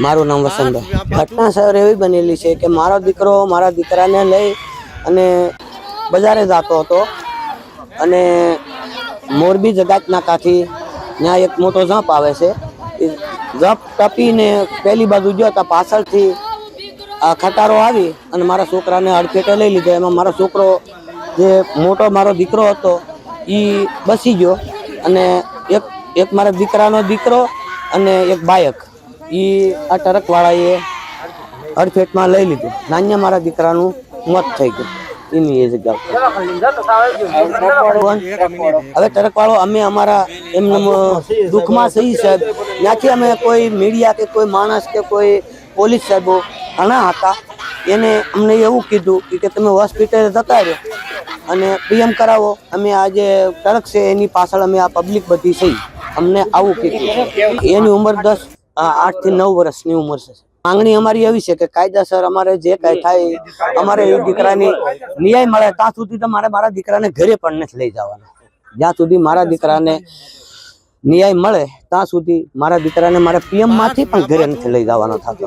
મારું નામ વસંતભાઈ. ઘટના સર એવી બનેલી છે કે મારો દીકરો મારા દીકરાને લઈ અને બજારે જતો હતો અને મોરબી જગાત નાકાથી ત્યાં એક મોટો જંપ આવે છે. એ જંપ ટપીને પહેલી બાજુ ગયો તો પાછળથી આ ખટારો આવી અને મારા છોકરાને અડફેટે લઈ લીધો. એમાં મારો છોકરો જે મોટો મારો દીકરો હતો એ બસી ગયો અને એક મારા દીકરાનો દીકરો અને એક બાયક એ આ ટ્રકવાળાએ અડફેટમાં લઈ લીધું. નાન્ય મારા દીકરાનું મોત થઈ ગયું એની એ જગ્યા. હવે ટ્રકવાળો અમે અમારા એમને દુઃખમાં સહી સાહેબ, ત્યાંથી અમે કોઈ મીડિયા કે કોઈ માણસ કે કોઈ પોલીસ સાહેબો ઘણા હતા. એને અમને એવું કીધું કે તમે હોસ્પિટલે જતા રહ્યો અને પીએમ કરાવો. અમે આ જે ટ્રક છે એની પાછળ અમે આ પબ્લિક બધી થઈ અમને આવું કીધું. એની ઉંમર 8 થી 9 વર્ષની ઉંમર છે. માંગણી અમારી એવી છે કે કાયદાસર અમારે જે કઈ થાય અમારે એ દીકરાની ન્યાય મળે ત્યાં સુધી તો મારા દીકરાને ઘરે પણ નથી લઈ જવાના. જ્યાં સુધી મારા દીકરાને ન્યાય મળે ત્યાં સુધી મારા દીકરાને મારે પીએમ માંથી પણ ઘરે નથી લઈ જવાનો થતો.